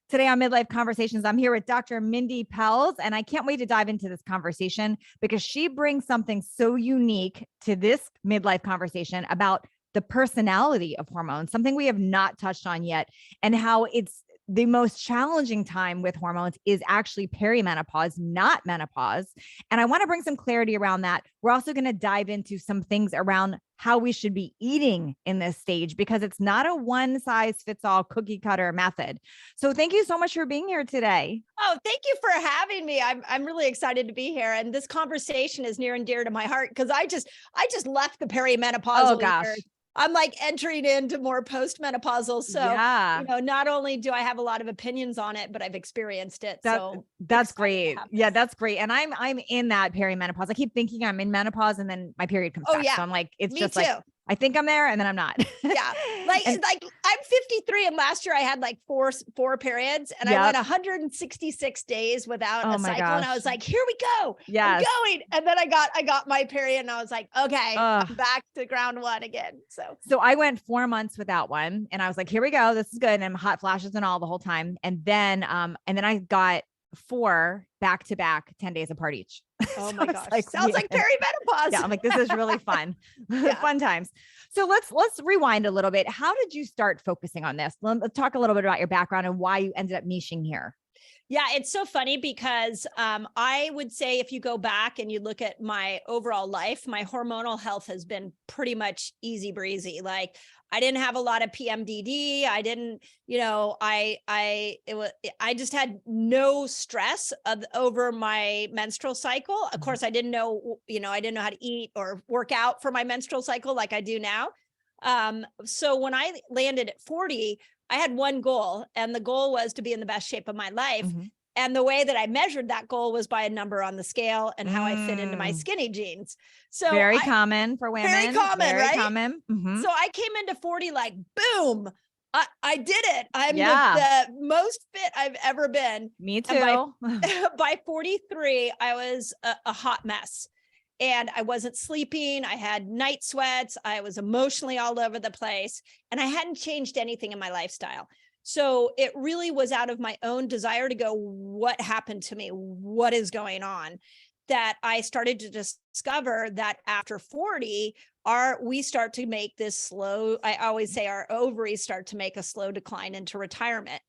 Today on Midlife Conversations, I'm here with Dr. Mindy Pelz, and I can't wait to dive into this conversation because she brings something so unique to this midlife conversation about the personality of hormones, something we have not touched on yet, and how it's the most challenging time with hormones is actually perimenopause, not menopause. And I want to bring some clarity around that. We're also going to dive into some things around how we should be eating in this stage because it's not a one size fits all cookie cutter method. So thank you so much for being here today. Oh, thank you for having me. I'm really excited to be here. And this conversation is near and dear to my heart because I just left the perimenopausal years. I'm like entering into more postmenopausal. So, yeah. not only do I have a lot of opinions on it, but I've experienced it. That's great. Yeah, that's great. And I'm in that perimenopause. I keep thinking I'm in menopause and then my period comes back. Yeah. So I'm like, it's Me just too. like, I think I'm there and then I'm not. Yeah. Like I'm 53 and last year I had like four periods and I went 166 days without a cycle. Gosh. And I was like, here we go. Yes. I'm going. And then I got my period and I was like, okay, I'm back to ground one again. So I went 4 months without one and I was like, here we go. This is good. And I'm hot flashes and all the whole time. And then I got 4 back-to-back 10 days apart each. Oh my gosh. Like, sounds like perimenopause. Yeah. I'm like, this is really fun. Fun times. So let's rewind a little bit. How did you start focusing on this? Let's talk a little bit about your background and why you ended up niching here. Yeah, it's so funny because I would say if you go back and you look at my overall life, my hormonal health has been pretty much easy breezy. Like I didn't have a lot of PMDD. I didn't, I just had no stress over my menstrual cycle. Of course, I didn't know how to eat or work out for my menstrual cycle like I do now. So when I landed at 40, I had one goal, and the goal was to be in the best shape of my life. Mm-hmm. And the way that I measured that goal was by a number on the scale and how I fit into my skinny jeans. So very common for women. Very common, very right? Common. Mm-hmm. So I came into 40 like, boom, I did it. I'm the most fit I've ever been. Me too. By 43, I was a hot mess. And I wasn't sleeping. I had night sweats. I was emotionally all over the place. And I hadn't changed anything in my lifestyle. So it really was out of my own desire to go, what happened to me? What is going on? That I started to discover that after 40, we start to make this slow, I always say our ovaries start to make a slow decline into retirement.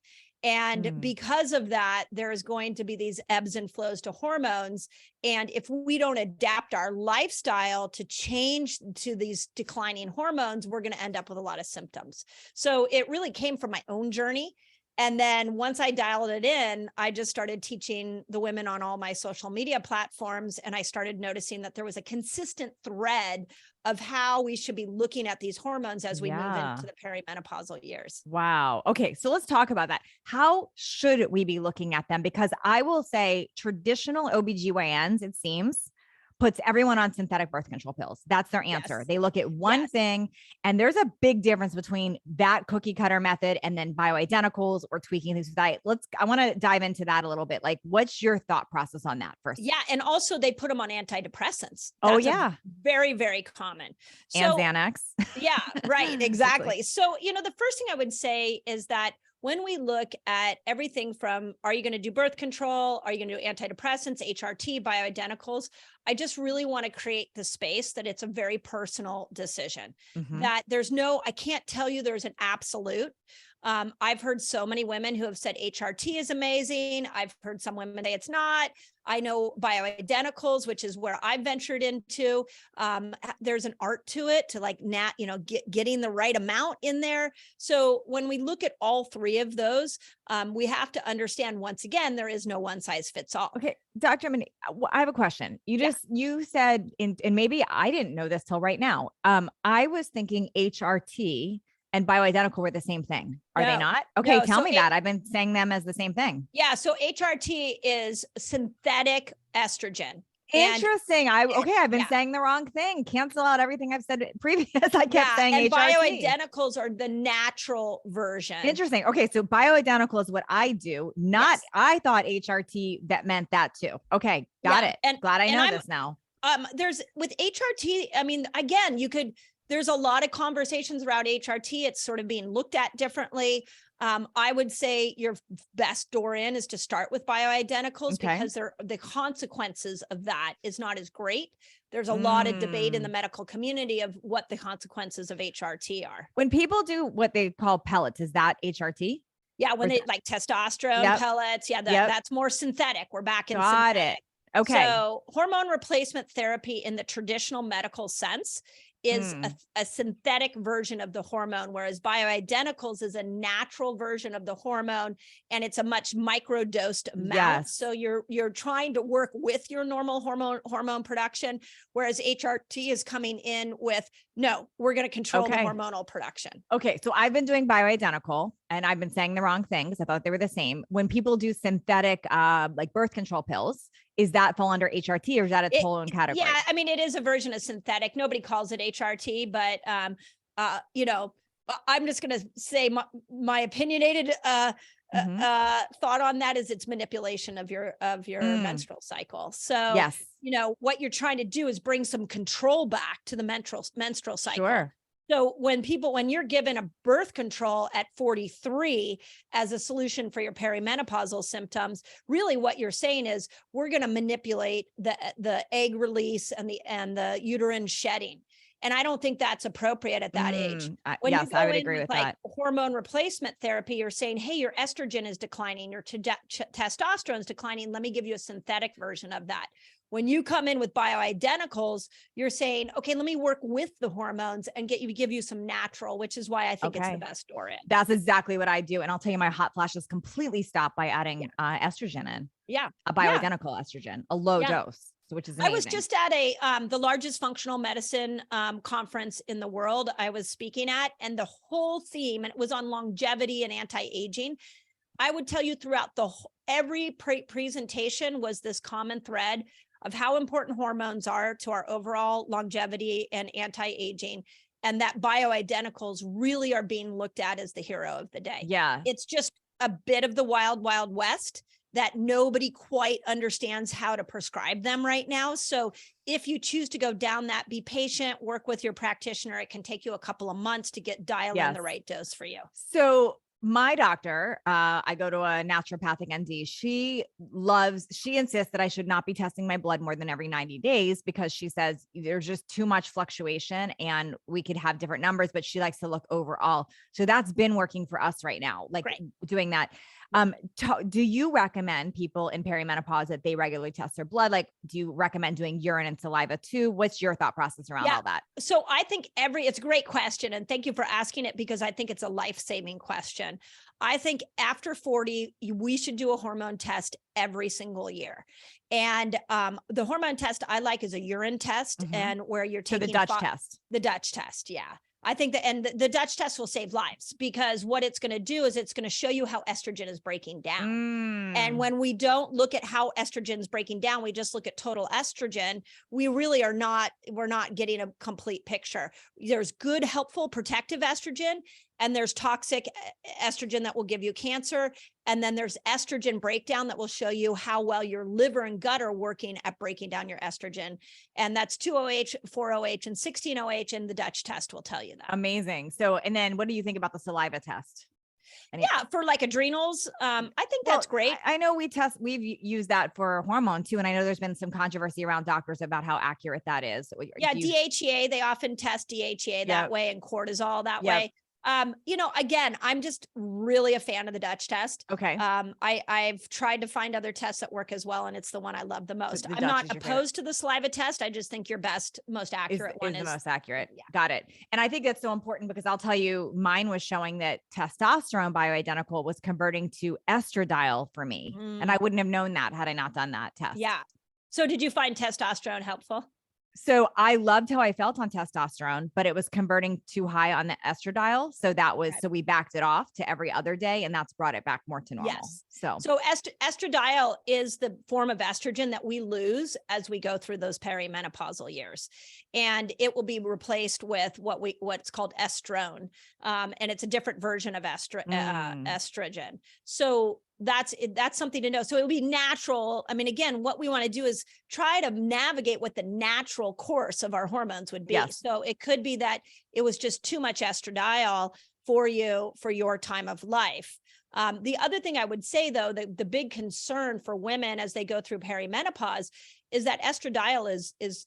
And because of that, there's going to be these ebbs and flows to hormones. And if we don't adapt our lifestyle to change to these declining hormones, we're going to end up with a lot of symptoms. So it really came from my own journey. And then once I dialed it in, I just started teaching the women on all my social media platforms. And I started noticing that there was a consistent thread of how we should be looking at these hormones as we move into the perimenopausal years. Wow. Okay. So let's talk about that. How should we be looking at them? Because I will say traditional OBGYNs, it seems, puts everyone on synthetic birth control pills. That's their answer. Yes. They look at one thing, and there's a big difference between that cookie cutter method and then bioidenticals or tweaking things with diet. I want to dive into that a little bit. Like, what's your thought process on that first? Yeah. And also they put them on antidepressants. That's very, very common. And Xanax. Yeah, right. Exactly. So, the first thing I would say is that when we look at everything from, are you going to do birth control? Are you going to do antidepressants, HRT, bioidenticals? I just really want to create the space that it's a very personal decision, that I can't tell you there's an absolute. I've heard so many women who have said HRT is amazing. I've heard some women say it's not. I know bioidenticals, which is where I've ventured into. There's an art to it, to getting the right amount in there. So when we look at all three of those, we have to understand, once again, there is no one size fits all. Okay. Dr. Mindy, I have a question. You said, and maybe I didn't know this till right now. I was thinking HRT and bioidentical were the same thing. Are they not? Okay. Tell me that. I've been saying them as the same thing. Yeah. So HRT is synthetic estrogen. Interesting. I've been saying the wrong thing. Cancel out everything I've said previous. I kept saying and HRT. Bioidenticals are the natural version. Interesting. Okay. So bioidentical is what I do. I thought HRT that meant that too. Okay. Got it. And glad I know this now. There's with HRT. I mean, again, there's a lot of conversations around HRT. It's sort of being looked at differently. I would say your best door in is to start with bioidenticals Okay. because the consequences of that is not as great. There's a lot of debate in the medical community of what the consequences of HRT are. When people do what they call pellets, is that HRT? Yeah, when Or- they like testosterone Yep. pellets, yeah, Yep. that's more synthetic. We're back in Got synthetic. it. Okay. So hormone replacement therapy in the traditional medical sense is a synthetic version of the hormone, whereas bioidenticals is a natural version of the hormone, and it's a much microdosed amount. Yes. So you're trying to work with your normal hormone production, whereas HRT is coming in with, no, we're going to control the hormonal production. Okay. So I've been doing bioidentical, and I've been saying the wrong things. I thought they were the same. When people do synthetic, like birth control pills, is that fall under HRT, or is that its whole own category? Yeah, I mean, it is a version of synthetic. Nobody calls it HRT, but you know, I'm just going to say my opinionated thought on that is it's manipulation of your menstrual cycle. So yes, you know, what you're trying to do is bring some control back to the menstrual cycle. Sure. So when you're given a birth control at 43 as a solution for your perimenopausal symptoms, really what you're saying is we're going to manipulate the egg release and the uterine shedding. And I don't think that's appropriate at that age. Yes, I would agree with that. Hormone replacement therapy, you're saying, hey, your estrogen is declining, your testosterone is declining. Let me give you a synthetic version of that. When you come in with bioidenticals, you're saying, okay, let me work with the hormones and give you some natural, which is why I think it's the best door in. That's exactly what I do. And I'll tell you, my hot flashes completely stop by adding estrogen in. Yeah. A bioidentical estrogen, a low dose. Which is amazing. I was just at the largest functional medicine conference in the world I was speaking at, and the whole theme, and it was on longevity and anti-aging. I would tell you throughout every presentation was this common thread of how important hormones are to our overall longevity and anti-aging, and that bioidenticals really are being looked at as the hero of the day. Yeah. It's just a bit of the wild, wild west that nobody quite understands how to prescribe them right now. So if you choose to go down that, be patient, work with your practitioner. It can take you a couple of months to dial in the right dose for you. So my doctor, I go to a naturopathic ND. She insists that I should not be testing my blood more than every 90 days because she says there's just too much fluctuation and we could have different numbers, but she likes to look overall. So that's been working for us right now, like doing that. Do you recommend people in perimenopause that they regularly test their blood? Like, do you recommend doing urine and saliva too? What's your thought process around all that? So I think it's a great question. And thank you for asking it because I think it's a life-saving question. I think after 40, we should do a hormone test every single year. And the hormone test I like is a urine test and where you're taking the Dutch test. The Dutch test. Yeah. I think the Dutch test will save lives because what it's going to do is it's going to show you how estrogen is breaking down. And when we don't look at how estrogen is breaking down, we just look at total estrogen. We really we're not getting a complete picture. There's good, helpful, protective estrogen, and there's toxic estrogen that will give you cancer. And then there's estrogen breakdown that will show you how well your liver and gut are working at breaking down your estrogen. And that's 2-OH, 4-OH, and 16-OH, and the Dutch test will tell you that. Amazing. So, and then what do you think about the saliva test? For like adrenals, I think that's great. I know we've used that for hormone too. And I know there's been some controversy around doctors about how accurate that is. Yeah. DHEA, they often test DHEA that way and cortisol that way. Again, I'm just really a fan of the Dutch test. Okay. I've tried to find other tests that work as well, and it's the one I love the most. I'm not opposed to the saliva test. I just think your most accurate one is the most accurate. Yeah. Got it. And I think that's so important because I'll tell you, mine was showing that testosterone bioidentical was converting to estradiol for me. And I wouldn't have known that had I not done that test. Yeah. So did you find testosterone helpful? So I loved how I felt on testosterone, but it was converting too high on the estradiol. So so we backed it off to every other day, and that's brought it back more to normal. Yes. So estradiol is the form of estrogen that we lose as we go through those perimenopausal years, and it will be replaced with what's called estrone, and it's a different version of estrogen. So that's something to know. So it would be natural. I mean, again, what we want to do is try to navigate what the natural course of our hormones would be. Yes. So it could be that it was just too much estradiol for you for your time of life. The other thing I would say, though, the big concern for women as they go through perimenopause is that estradiol is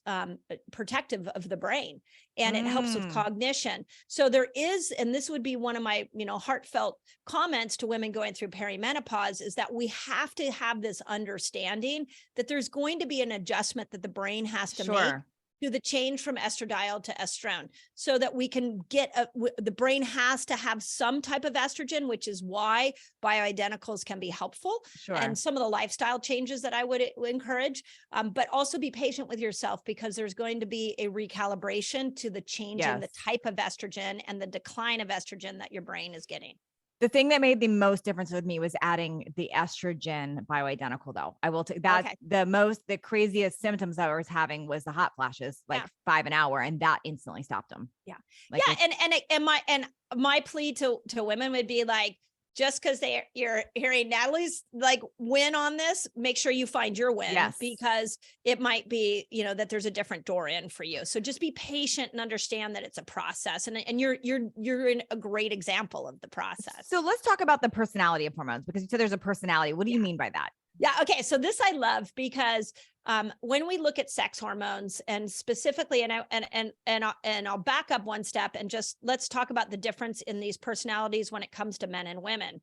protective of the brain, and it helps with cognition. So there is, and this would be one of my, heartfelt comments to women going through perimenopause, is that we have to have this understanding that there's going to be an adjustment that the brain has to make to the change from estradiol to estrone, so that we can get the brain has to have some type of estrogen, which is why bioidenticals can be helpful. And some of the lifestyle changes that I would encourage, but also be patient with yourself, because there's going to be a recalibration to the change in the type of estrogen and the decline of estrogen that your brain is getting. The thing that made the most difference with me was adding the estrogen bioidentical, though. I will take that. The craziest symptoms I was having was the hot flashes, like 5 an hour, and that instantly stopped them. Like and my plea to women would be like, just because you're hearing Natalie's like win on this, make sure you find your win, because it might be, that there's a different door in for you. So just be patient and understand that it's a process, and you're in a great example of the process. So let's talk about the personality of hormones, because you said there's a personality. What do you mean by that? Yeah. Okay. So this I love, because when we look at sex hormones, and specifically, and I'll back up one step and just let's talk about the difference in these personalities when it comes to men and women.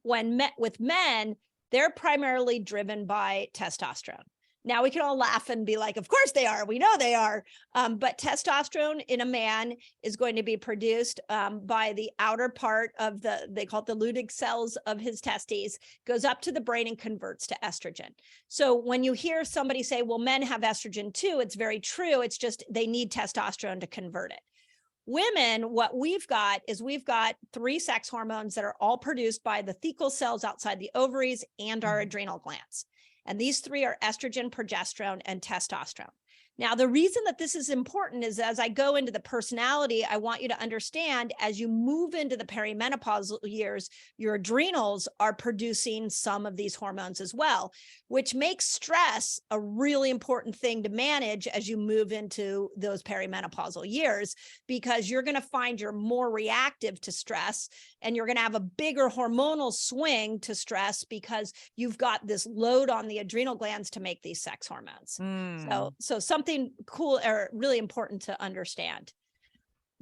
With men, they're primarily driven by testosterone. Now we can all laugh and be like, of course they are. We know they are. But testosterone in a man is going to be produced by the outer part of they call it the Leydig cells of his testes, goes up to the brain and converts to estrogen. So when you hear somebody say, well, men have estrogen too, it's very true. It's just they need testosterone to convert it. Women, what we've got 3 sex hormones that are all produced by the thecal cells outside the ovaries and our adrenal glands. And these 3 are estrogen, progesterone, and testosterone. Now, the reason that this is important is, as I go into the personality, I want you to understand, as you move into the perimenopausal years, your adrenals are producing some of these hormones as well, which makes stress a really important thing to manage as you move into those perimenopausal years, because you're going to find you're more reactive to stress, and you're going to have a bigger hormonal swing to stress, because you've got this load on the adrenal glands to make these sex hormones. So something cool or really important to understand.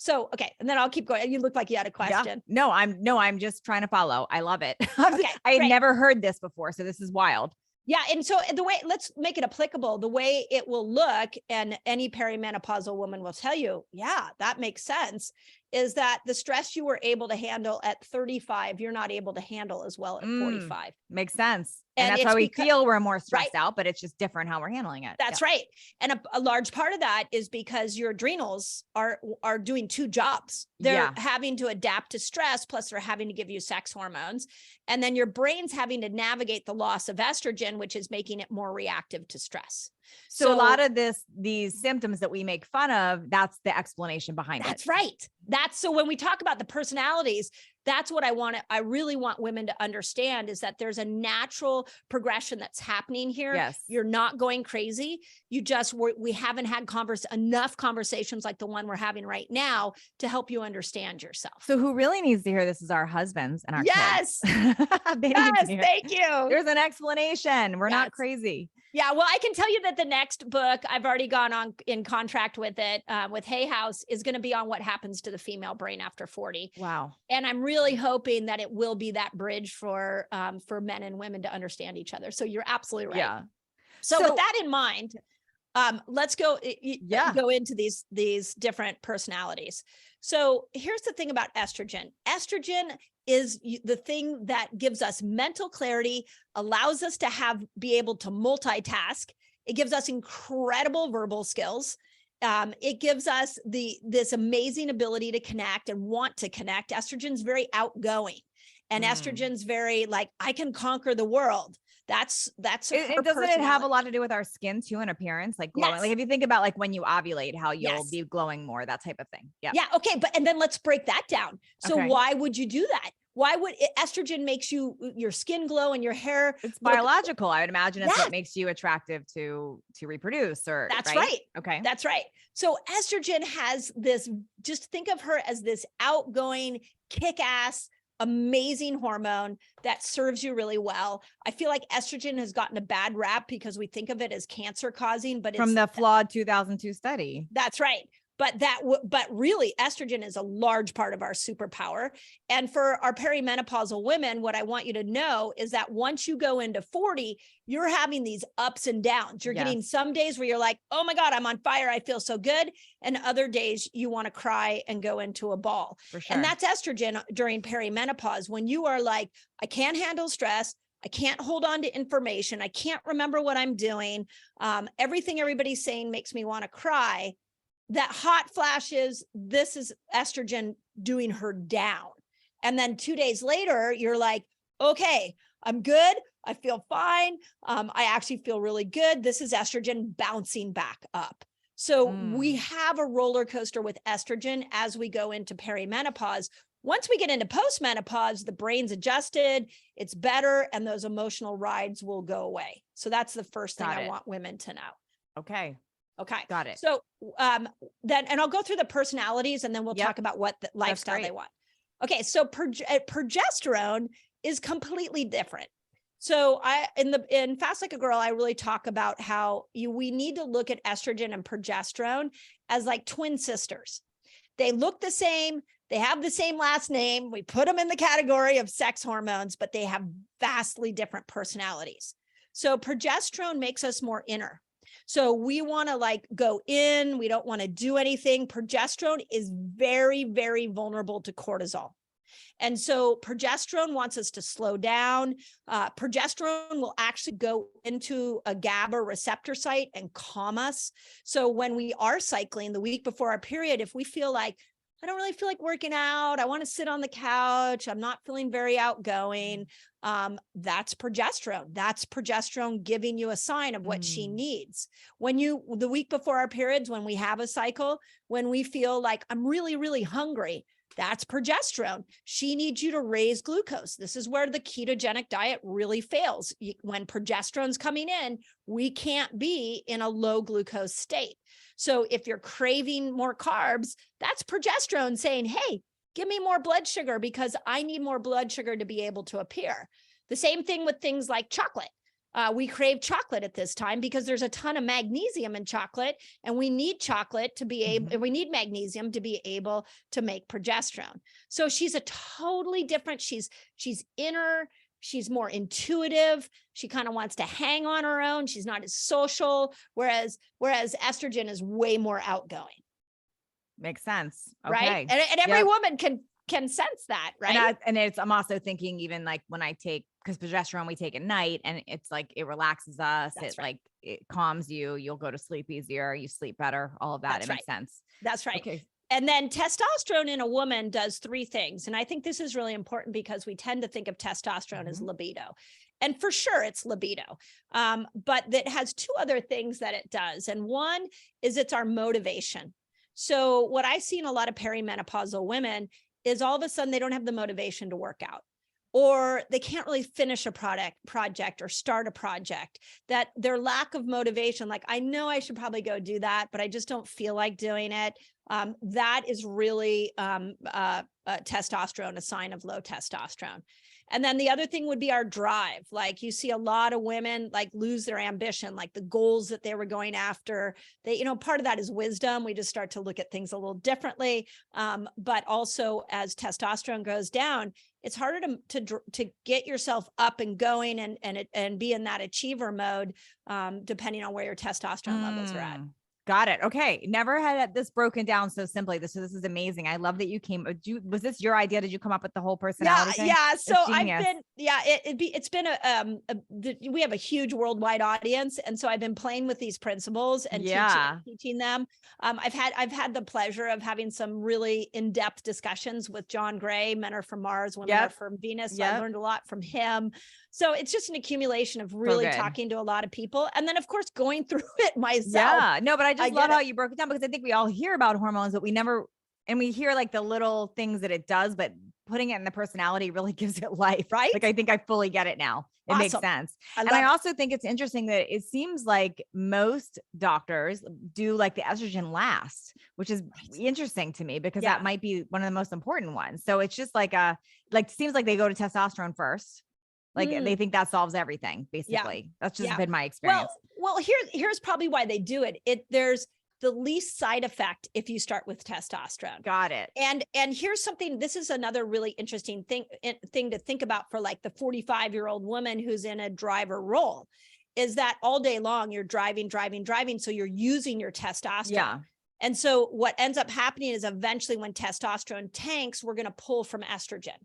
So, okay. And then I'll keep going. You look like you had a question. No, I'm just trying to follow. I love it. Okay, I had never heard this before, so this is wild. Yeah. And so the way, let's make it applicable, the way it will look, and any perimenopausal woman will tell you, yeah, that makes sense, is that the stress you were able to handle at 35, you're not able to handle as well at 45. Makes sense. And that's why we feel we're more stressed out, but it's just different how we're handling it. That's right. And a large part of that is because your adrenals are doing 2 jobs. They're having to adapt to stress, plus they're having to give you sex hormones. And then your brain's having to navigate the loss of estrogen, which is making it more reactive to stress. So a lot of these symptoms that we make fun of, that's the explanation behind it. That's right. So when we talk about the personalities, that's what I really want women to understand, is that there's a natural progression that's happening here. Yes. You're not going crazy. We haven't had enough conversations like the one we're having right now to help you understand yourself. So who really needs to hear this is our husbands and our kids. Thank you. There's an explanation. We're not crazy. Yeah. Well, I can tell you that the next book, I've already gone in contract with it, with Hay House, is going to be on what happens to the female brain after 40. Wow. And I'm really hoping that it will be that bridge for men and women to understand each other. So you're absolutely right. Yeah. So with that in mind, let's go into these different personalities. So here's the thing about estrogen. Estrogen is the thing that gives us mental clarity, allows us to be able to multitask. It gives us incredible verbal skills. It gives us this amazing ability to connect and want to connect. Estrogen's very outgoing, and estrogen's very like, I can conquer the world. Doesn't it have a lot to do with our skin too, and appearance, like glowing? Yes. Like if you think about like when you ovulate, how you'll be glowing more, that type of thing. Yeah. Yeah. Okay. And then let's break that down. So why would you do that? Why would estrogen makes your skin glow and your hair? It's biological. I would imagine it's what makes you attractive to reproduce, or that's right. Okay. That's right. So estrogen has this, just think of her as this outgoing, kick-ass, amazing hormone that serves you really well. I feel like estrogen has gotten a bad rap because we think of it as cancer causing, but From the flawed 2002 study. That's right. But really estrogen is a large part of our superpower. And for our perimenopausal women, what I want you to know is that once you go into 40, you're having these ups and downs. You're getting some days where you're like, oh my God, I'm on fire, I feel so good. And other days you want to cry and go into a ball. For sure. And that's estrogen during perimenopause, when you are like, I can't handle stress, I can't hold on to information, I can't remember what I'm doing. Everything everybody's saying makes me want to cry. That hot flashes, this is estrogen doing her down. And then 2 days later, you're like, okay, I'm good. I feel fine. I actually feel really good. This is estrogen bouncing back up. So we have a roller coaster with estrogen as we go into perimenopause. Once we get into postmenopause, the brain's adjusted, it's better, and those emotional rides will go away. So that's the first thing I want women to know. Okay. Okay. Got it. So then, and I'll go through the personalities and then we'll talk about what the lifestyle they want. Okay. So progesterone is completely different. So in Fast Like a Girl, I really talk about how we need to look at estrogen and progesterone as like twin sisters. They look the same. They have the same last name. We put them in the category of sex hormones, but they have vastly different personalities. So progesterone makes us more inner. So we want to like go in, we don't want to do anything. Progesterone is very, very vulnerable to cortisol. And so progesterone wants us to slow down. Progesterone will actually go into a GABA receptor site and calm us. So when we are cycling the week before our period, if we feel like, I don't really feel like working out, I want to sit on the couch, I'm not feeling very outgoing, that's progesterone. That's progesterone giving you a sign of what she needs. The week before our periods, when we have a cycle, when we feel like I'm really, really hungry, that's progesterone. She needs you to raise glucose. This is where the ketogenic diet really fails. When progesterone's coming in, we can't be in a low glucose state. So if you're craving more carbs, that's progesterone saying, hey, give me more blood sugar because I need more blood sugar to be able to appear. The same thing with things like chocolate. We crave chocolate at this time because there's a ton of magnesium in chocolate, and we need chocolate to be able, we need magnesium to be able to make progesterone. So she's a totally different, she's inner, she's more intuitive. She kind of wants to hang on her own. She's not as social, whereas estrogen is way more outgoing. Makes sense. Okay. Right. And every woman can sense that, right? And I'm also thinking even like when I take, because progesterone we take at night and it's like, it relaxes us. That's right. Like it calms you. You'll go to sleep easier. You sleep better. All of that. That's Makes sense. That's right. Okay. And then testosterone in a woman does three things. And I think this is really important because we tend to think of testosterone as libido. And for sure it's libido. But that has two other things that it does. And one is it's our motivation. So what I see in a lot of perimenopausal women is all of a sudden they don't have the motivation to work out, or they can't really finish a project or start a project, that their lack of motivation, like, I know I should probably go do that, but I just don't feel like doing it. That is really testosterone, a sign of low testosterone. And then the other thing would be our drive. Like you see a lot of women like lose their ambition, like the goals that they were going after. They, part of that is wisdom. We just start to look at things a little differently. But also as testosterone goes down, it's harder to get yourself up and going and be in that achiever mode, depending on where your testosterone levels are at. Got it. Okay. Never had this broken down so simply. This is amazing. I love that you came. Was this your idea? Did you come up with the whole personality thing? Yeah. So it's been we have a huge worldwide audience. And so I've been playing with these principles and teaching them. I've had the pleasure of having some really in-depth discussions with John Gray, Men Are From Mars, Women Are From Venus. So I learned a lot from him. So it's just an accumulation of really talking to a lot of people. And then of course, going through it myself. Yeah, no, but I just love how you broke it down, because I think we all hear about hormones, but we never, and we hear like the little things that it does, but putting it in the personality really gives it life. Right? Like, I think I fully get it now. It makes Awesome. sense. I And love I it. also think it's interesting that it seems like most doctors do like the estrogen last, which is interesting to me because Yeah. that might be one of the most important ones. So it's just like seems like they go to testosterone first. Like they think that solves everything, basically. That's just been my experience. Well, here's probably why they do it. There's the least side effect if you start with testosterone. Got it. And here's something, this is another really interesting thing to think about for like the 45-year-old woman who's in a driver role, is that all day long you're driving. So you're using your testosterone. Yeah. And so what ends up happening is eventually when testosterone tanks, we're going to pull from estrogen.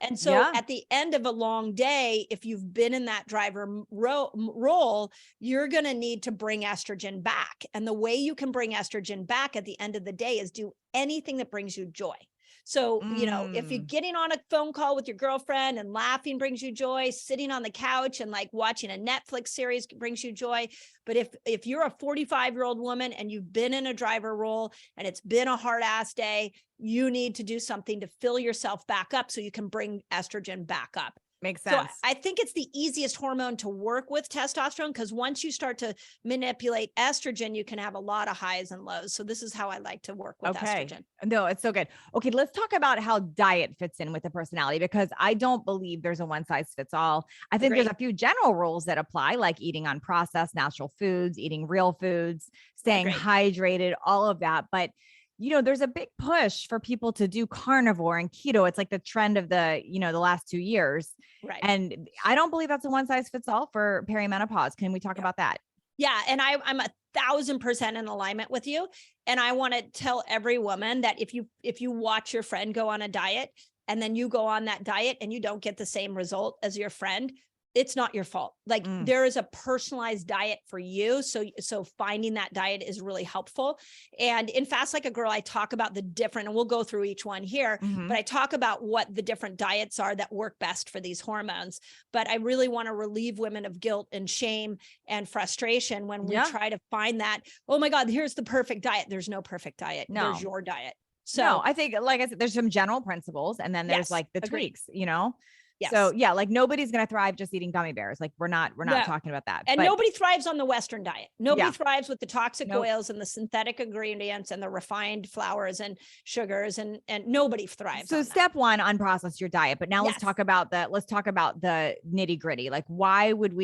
And so at the end of a long day, if you've been in that driver role, you're going to need to bring estrogen back. And the way you can bring estrogen back at the end of the day is do anything that brings you joy. So, you know, if you're getting on a phone call with your girlfriend and laughing brings you joy, sitting on the couch and like watching a Netflix series brings you joy. But if you're a 45-year-old woman and you've been in a driver role and it's been a hard ass day, you need to do something to fill yourself back up so you can bring estrogen back up. Makes sense. So I think it's the easiest hormone to work with, testosterone, because once you start to manipulate estrogen, you can have a lot of highs and lows. So this is how I like to work with estrogen. No, it's so good. Okay, let's talk about how diet fits in with the personality, because I don't believe there's a one size fits all. I think there's a few general rules that apply, like eating unprocessed natural foods, eating real foods, staying hydrated, all of that. But you know, there's a big push for people to do carnivore and keto. It's like the trend of the last 2 years. Right. And I don't believe that's a one size fits all for perimenopause. Can we talk about that? Yeah. And I'm 1,000% in alignment with you. And I want to tell every woman that if you watch your friend go on a diet and then you go on that diet and you don't get the same result as your friend, it's not your fault. Like there is a personalized diet for you. So finding that diet is really helpful. And in Fast Like a Girl, I talk about the different, and we'll go through each one here, but I talk about what the different diets are that work best for these hormones. But I really want to relieve women of guilt and shame and frustration when we try to find that, oh my God, here's the perfect diet. There's no perfect diet. No. There's your diet. So no, I think, like I said, there's some general principles and then there's like the tweaks, you know? Yes. So yeah, like nobody's going to thrive just eating gummy bears. Like we're not talking about that. And nobody thrives on the Western diet. Nobody thrives with the toxic Nope. oils and the synthetic ingredients and the refined flours and sugars, and nobody thrives. So on step one, unprocess your diet. But now let's talk about the nitty gritty. Like why would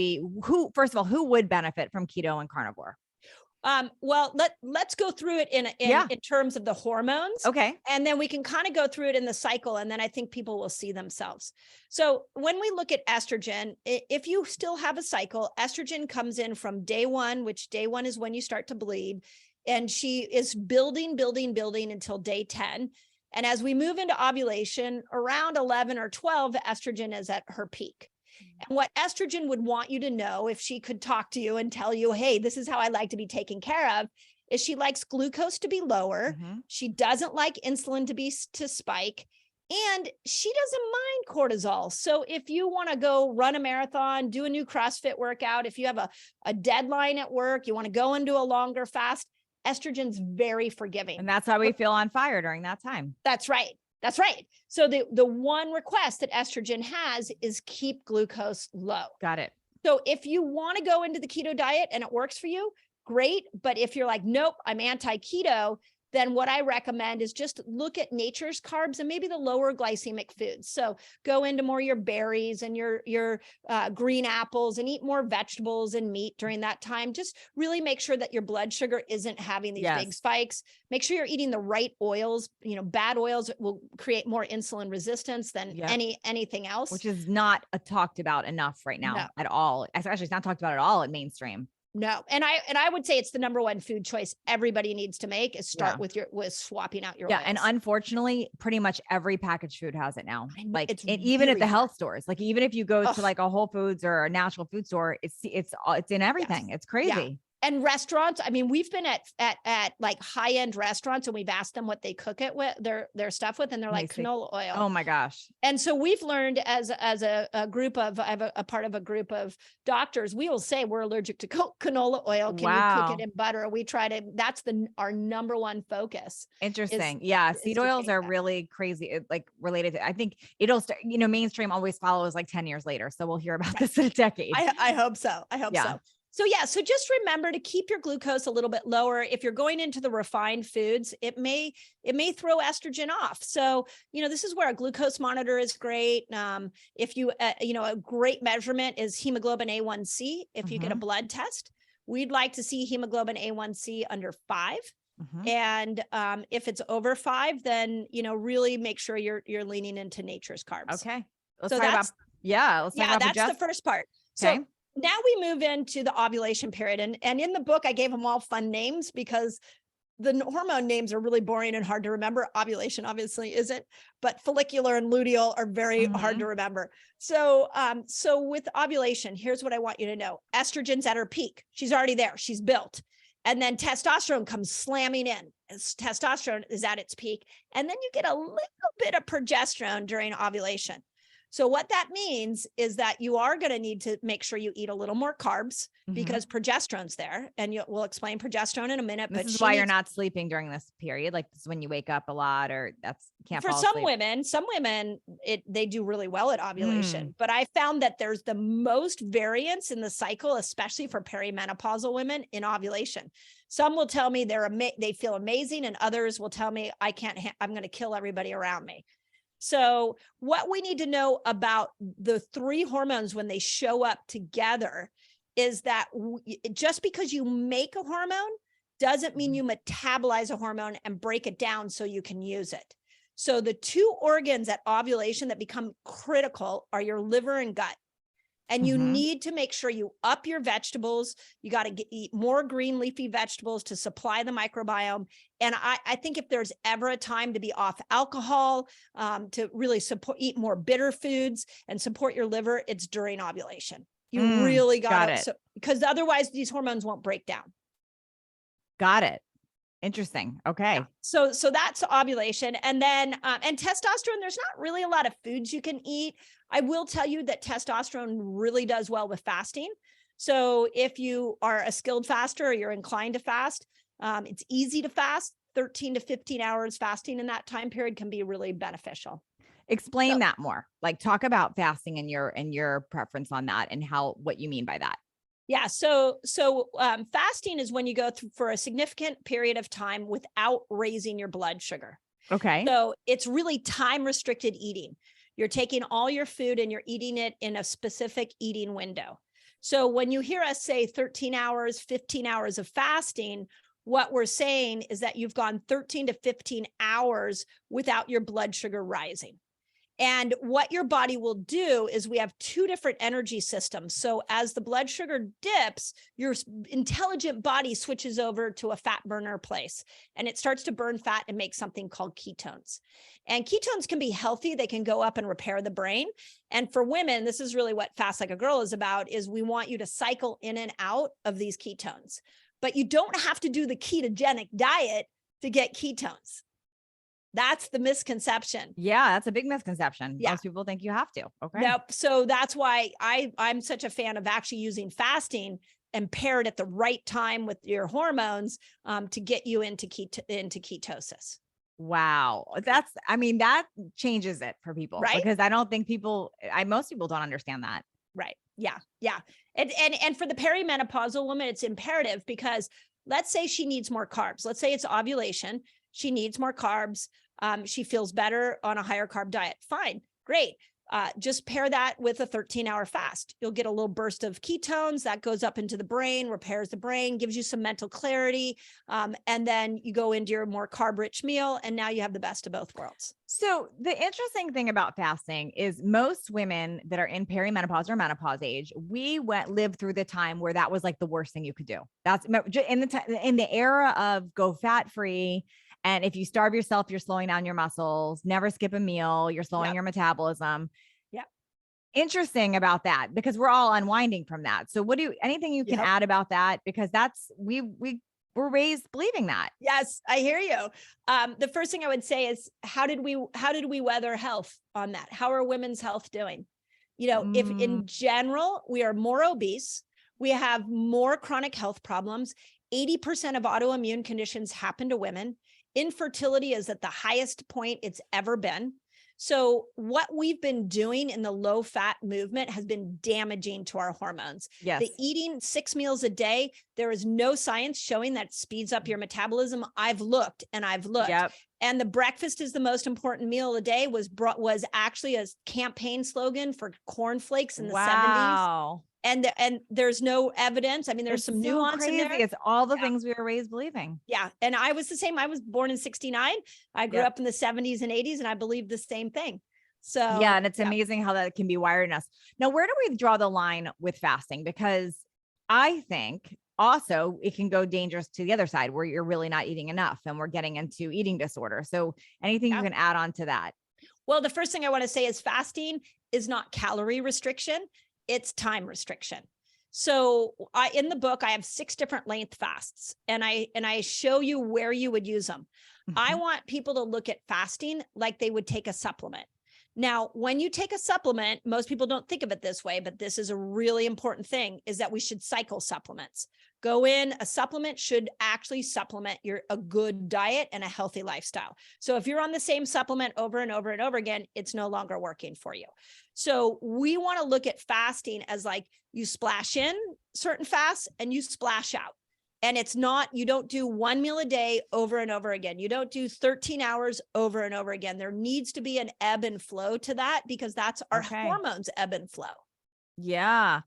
first of all, who would benefit from keto and carnivore? Well, let's go through it in terms of the hormones. Okay. And then we can kind of go through it in the cycle. And then I think people will see themselves. So when we look at estrogen, if you still have a cycle, estrogen comes in from day one, which day one is when you start to bleed. And she is building until day 10. And as we move into ovulation, around 11 or 12, estrogen is at her peak. And what estrogen would want you to know, if she could talk to you and tell you, hey, this is how I like to be taken care of, is she likes glucose to be lower. She doesn't like insulin to spike, and she doesn't mind cortisol. So if you want to go run a marathon, do a new CrossFit workout, if you have a deadline at work, you want to go into a longer fast, estrogen's very forgiving. And that's how we feel on fire during that time. That's right. That's right. So the one request that estrogen has is keep glucose low. Got it. So if you want to go into the keto diet and it works for you, great. But if you're like, nope, I'm anti-keto, then what I recommend is just look at nature's carbs and maybe the lower glycemic foods. So go into more your berries and your green apples and eat more vegetables and meat during that time. Just really make sure that your blood sugar isn't having these big spikes. Make sure you're eating the right oils. You know, bad oils will create more insulin resistance than anything else. Which is not talked about enough right now at all. Actually, it's not talked about at all in mainstream. No. And I would say it's the number one food choice everybody needs to make is start with swapping out your oils. And unfortunately, pretty much every packaged food has it now. Like even really at the health stores, like even if you go to like a Whole Foods or a natural food store, it's in everything. It's crazy. And restaurants, I mean, we've been at like high-end restaurants, and we've asked them what they cook it with, their stuff with, and they're like canola oil. Oh my gosh. And so we've learned as a group of, I have a part of a group of doctors, we will say we're allergic to canola oil. Can you cook it in butter? We try to, that's our number one focus. Interesting. Yeah. Seed oils are really crazy. Like related to, I think it'll start, mainstream always follows like 10 years later. So we'll hear about this in a decade. I hope so. I hope so. So just remember to keep your glucose a little bit lower. If you're going into the refined foods, it may throw estrogen off. So, this is where a glucose monitor is great. If you, a great measurement is hemoglobin A1C. If you get a blood test, we'd like to see hemoglobin A1C under 5. And if it's over 5, then, really make sure you're leaning into nature's carbs. Okay. Let's talk about that's the first part. Okay. So now we move into the ovulation period. And in the book, I gave them all fun names because the hormone names are really boring and hard to remember. Ovulation obviously isn't, but follicular and luteal are very hard to remember. So, so with ovulation, here's what I want you to know. Estrogen's at her peak. She's already there. She's built. And then testosterone comes slamming in. Testosterone is at its peak. And then you get a little bit of progesterone during ovulation. So what that means is that you are going to need to make sure you eat a little more carbs because progesterone's there. And we'll explain progesterone in a minute. This is why you're not sleeping during this period. Like this is when you wake up a lot, or can't fall asleep. Some women, they do really well at ovulation, but I found that there's the most variance in the cycle, especially for perimenopausal women in ovulation. Some will tell me they feel amazing, and others will tell me I'm going to kill everybody around me. So what we need to know about the 3 hormones when they show up together is that just because you make a hormone doesn't mean you metabolize a hormone and break it down so you can use it. So the 2 organs at ovulation that become critical are your liver and gut. And you need to make sure you up your vegetables. You got to eat more green leafy vegetables to supply the microbiome. And I think if there's ever a time to be off alcohol, to really eat more bitter foods and support your liver, it's during ovulation. You really got it. Because otherwise these hormones won't break down. Got it. Interesting. Okay. Yeah. So that's ovulation. And then, and testosterone, there's not really a lot of foods you can eat. I will tell you that testosterone really does well with fasting. So if you are a skilled faster or you're inclined to fast, it's easy to fast. 13 to 15 hours fasting in that time period can be really beneficial. Explain that more. Like talk about fasting and your preference on that and what you mean by that. Yeah. So fasting is when you go through for a significant period of time without raising your blood sugar. Okay. So it's really time restricted eating. You're taking all your food and you're eating it in a specific eating window. So when you hear us say 13 hours, 15 hours of fasting, what we're saying is that you've gone 13 to 15 hours without your blood sugar rising. And what your body will do is we have 2 different energy systems. So as the blood sugar dips, your intelligent body switches over to a fat burner place, and it starts to burn fat and make something called ketones. And ketones can be healthy. They can go up and repair the brain. And for women, this is really what Fast Like a Girl is about, is we want you to cycle in and out of these ketones. But you don't have to do the ketogenic diet to get ketones. That's the misconception. Yeah, that's a big misconception. Yeah. Most people think you have to. Okay. Nope. So that's why I'm such a fan of actually using fasting and pair it at the right time with your hormones to get you into ketosis. Wow. That changes it for people, right? Because I don't think most people don't understand that. Right. Yeah. Yeah. And for the perimenopausal woman, it's imperative because let's say she needs more carbs. Let's say it's ovulation. She needs more carbs. She feels better on a higher carb diet. Fine. Great. Just pair that with a 13-hour fast. You'll get a little burst of ketones that goes up into the brain, repairs the brain, gives you some mental clarity. And then you go into your more carb-rich meal, and now you have the best of both worlds. So the interesting thing about fasting is most women that are in perimenopause or menopause age, we lived through the time where that was like the worst thing you could do. That's in the era of go fat-free. And if you starve yourself, you're slowing down your muscles, never skip a meal, you're slowing your metabolism. Yeah. interesting about that because we're all unwinding from that. So anything you can Yep. add about that? Because that's, we were raised believing that. Yes, I hear you. The first thing I would say is how did we weather health on that? How are women's health doing? If in general, we are more obese, we have more chronic health problems. 80% of autoimmune conditions happen to women. Infertility is at the highest point it's ever been. So what we've been doing in the low fat movement has been damaging to our hormones. Yes. The eating 6 meals a day, there is no science showing that speeds up your metabolism. I've looked and I've looked. Yep. And the breakfast is the most important meal a day was actually a campaign slogan for cornflakes in the 70s. And there's no evidence. I mean, there's some nuance in there. It's all the things we were raised believing. Yeah. And I was the same. I was born in 69. I grew up in the 70s and 80s, and I believed the same thing. So yeah. And it's amazing how that can be wired in us. Now, where do we draw the line with fasting? Because I think also it can go dangerous to the other side where you're really not eating enough and we're getting into eating disorder. So anything you can add on to that? Well, the first thing I want to say is fasting is not calorie restriction. It's time restriction. So in the book, I have 6 different length fasts, and I show you where you would use them. I want people to look at fasting like they would take a supplement. Now, when you take a supplement, most people don't think of it this way, but this is a really important thing, is that we should cycle supplements. A supplement should actually supplement a good diet and a healthy lifestyle. So if you're on the same supplement over and over and over again, it's no longer working for you. So we want to look at fasting as like you splash in certain fasts and you splash out. And it's not, you don't do 1 meal a day over and over again. You don't do 13 hours over and over again. There needs to be an ebb and flow to that because that's our hormones ebb and flow. Yeah.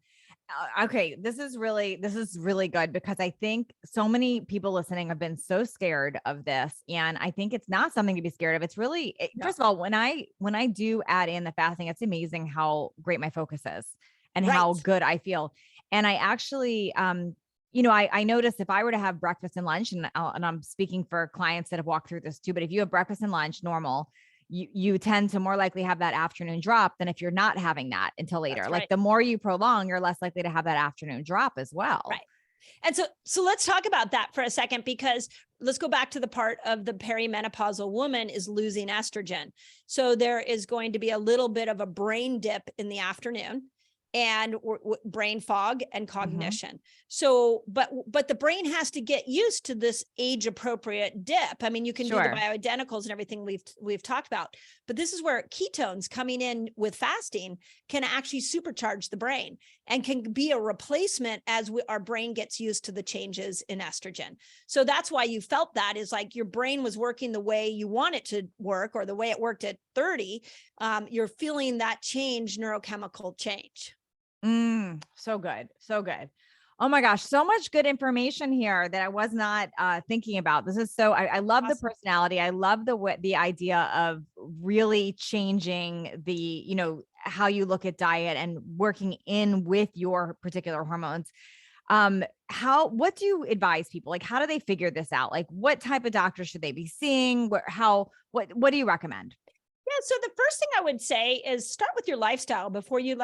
Okay. This is really good because I think so many people listening have been so scared of this. And I think it's not something to be scared of. It's really, first of all, when I do add in the fasting, it's amazing how great my focus is and how good I feel. And I actually, I noticed if I were to have breakfast and lunch, and I'm speaking for clients that have walked through this too, but if you have breakfast and lunch normal, you tend to more likely have that afternoon drop than if you're not having that until later. Like the more you prolong, you're less likely to have that afternoon drop as well. Right. And so let's talk about that for a second, because let's go back to the part of the perimenopausal woman is losing estrogen. So there is going to be a little bit of a brain dip in the afternoon, and brain fog and cognition. So, but the brain has to get used to this age appropriate dip. I mean, you can do the bioidenticals and everything we've talked about, but this is where ketones coming in with fasting can actually supercharge the brain and can be a replacement as our brain gets used to the changes in estrogen. So that's why you felt that is like your brain was working the way you want it to work, or the way it worked at 30. You're feeling that change, neurochemical change. So good. So good. Oh my gosh. So much good information here that I was not thinking about. This is I love the personality. I love the idea of really changing how you look at diet and working in with your particular hormones. What do you advise people? Like, how do they figure this out? Like, what type of doctor should they be seeing? What do you recommend? Yeah. So the first thing I would say is start with your lifestyle before you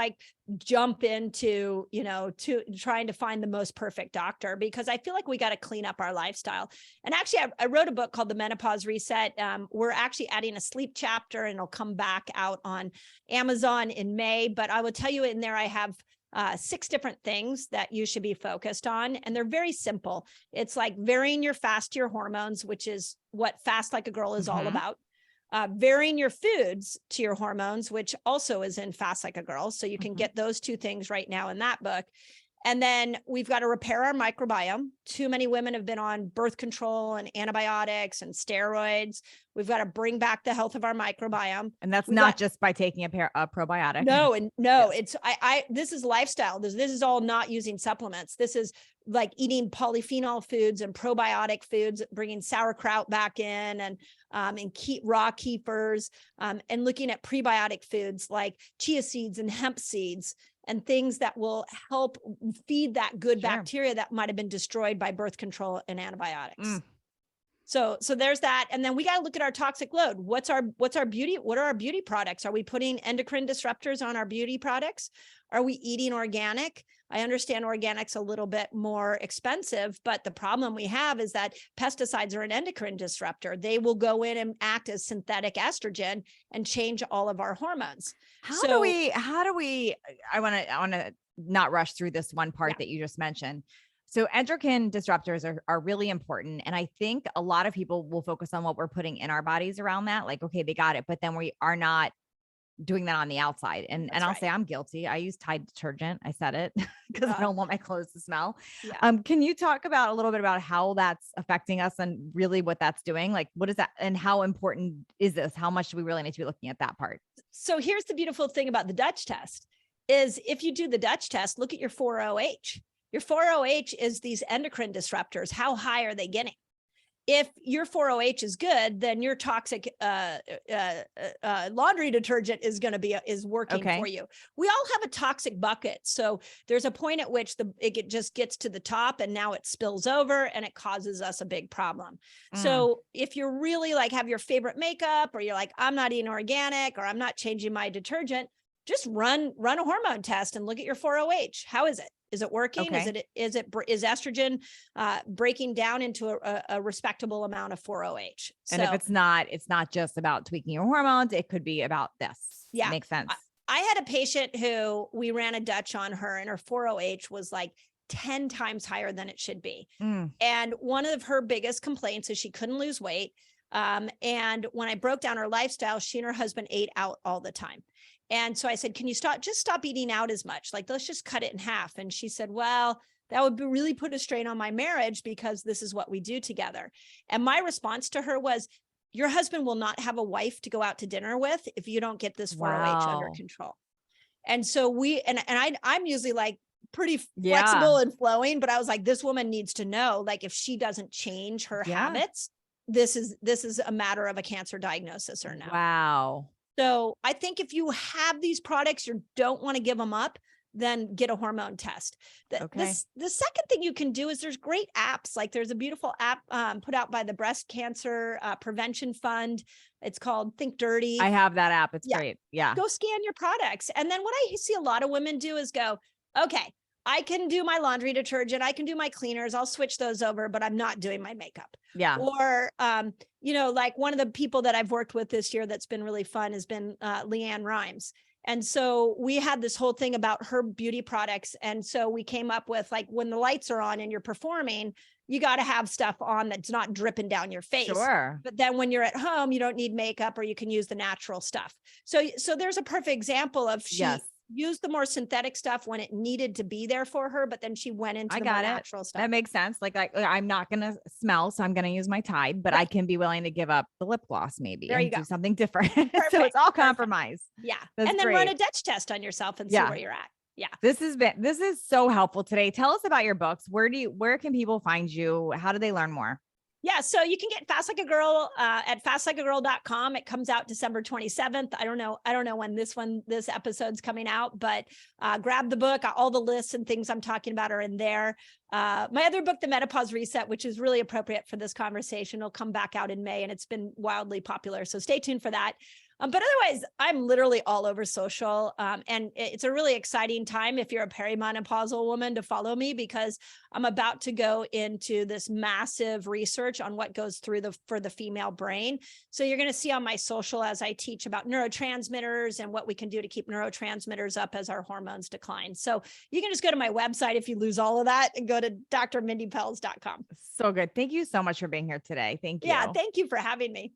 jump into, to trying to find the most perfect doctor, because I feel like we got to clean up our lifestyle. And actually I wrote a book called The Menopause Reset. We're actually adding a sleep chapter, and it'll come back out on Amazon in May, but I will tell you in there, I have 6 different things that you should be focused on. And they're very simple. It's like varying your fast to your hormones, which is what Fast Like a Girl is all about. Varying your foods to your hormones, which also is in Fast Like a Girl. So you can get those 2 things right now in that book. And then we've got to repair our microbiome. Too many women have been on birth control and antibiotics and steroids. We've got to bring back the health of our microbiome. And that's not just by taking a probiotic. No, it's, this is lifestyle. This is all not using supplements. This is like eating polyphenol foods and probiotic foods, bringing sauerkraut back in, and raw kefirs, and looking at prebiotic foods like chia seeds and hemp seeds, and things that will help feed that good bacteria that might have been destroyed by birth control and antibiotics. So there's that. And then we got to look at our toxic load. What are our beauty products? Are we putting endocrine disruptors on our beauty products? Are we eating organic? I understand organic's a little bit more expensive, but the problem we have is that pesticides are an endocrine disruptor. They will go in and act as synthetic estrogen and change all of our hormones. How do we, I want to not rush through this one part that you just mentioned. So endocrine disruptors are really important. And I think a lot of people will focus on what we're putting in our bodies around that. Like, okay, they got it, but then we are not doing that on the outside. And I'll say I'm guilty. I use Tide detergent. I said it because I don't want my clothes to smell. Yeah. Can you talk about a little bit about how that's affecting us and really what that's doing? Like, what is that and how important is this? How much do we really need to be looking at that part? So here's the beautiful thing about the Dutch test is if you do the Dutch test, look at your 4-OH. Your 4-OH is these endocrine disruptors. How high are they getting? If your 4-OH is good, then your toxic laundry detergent is going to be working for you. We all have a toxic bucket. So there's a point at which it just gets to the top and now it spills over and it causes us a big problem. So if you're really like have your favorite makeup or you're like, I'm not eating organic or I'm not changing my detergent, just run a hormone test and look at your 4-OH. How is it? Is it working? Is estrogen breaking down into a respectable amount of 4-OH? And if it's not just about tweaking your hormones, it could be about this. Yeah. Makes sense. I had a patient who we ran a Dutch on her and her 4-OH was like 10 times higher than it should be. And one of her biggest complaints is she couldn't lose weight. And when I broke down her lifestyle, she and her husband ate out all the time. And so I said, can you just stop eating out as much? Like, let's just cut it in half. And she said, well, that would really put a strain on my marriage because this is what we do together. And my response to her was, your husband will not have a wife to go out to dinner with if you don't get this 4-OH under control. And so I'm usually like pretty flexible and flowing, but I was like, this woman needs to know, like, if she doesn't change her habits, this is a matter of a cancer diagnosis or no. Wow. So I think if you have these products, you don't want to give them up, then get a hormone test. The second thing you can do is there's great apps. Like there's a beautiful app put out by the Breast Cancer Prevention Fund. It's called Think Dirty. I have that app. It's great. Yeah. Go scan your products. And then what I see a lot of women do is go, okay, I can do my laundry detergent. I can do my cleaners. I'll switch those over, but I'm not doing my makeup. Yeah. Or, like one of the people that I've worked with this year that's been really fun has been Leanne Rimes. And so we had this whole thing about her beauty products. And so we came up with like, when the lights are on and you're performing, you got to have stuff on that's not dripping down your face. Sure. But then when you're at home, you don't need makeup or you can use the natural stuff. So there's a perfect example of she used the more synthetic stuff when it needed to be there for her, but then she went into the more natural stuff. That makes sense. Like I'm not going to smell, so I'm going to use my Tide, but I can be willing to give up the lip gloss maybe and do something different. So it's all compromise. Yeah. That's and then great. run a Dutch test on yourself and see where you're at. Yeah. This is so helpful today. Tell us about your books. Where can people find you? How do they learn more? Yeah. So you can get Fast Like a Girl at fastlikeagirl.com. It comes out December 27th. I don't know when this episode's coming out, but grab the book. All the lists and things I'm talking about are in there. My other book, The Menopause Reset, which is really appropriate for this conversation, will come back out in May, and it's been wildly popular. So stay tuned for that. But otherwise, I'm literally all over social. And it's a really exciting time if you're a perimenopausal woman to follow me, because I'm about to go into this massive research on what goes through for the female brain. So you're going to see on my social as I teach about neurotransmitters and what we can do to keep neurotransmitters up as our hormones decline. So you can just go to my website if you lose all of that and go to drmindypelz.com. So good. Thank you so much for being here today. Thank you. Yeah. Thank you for having me.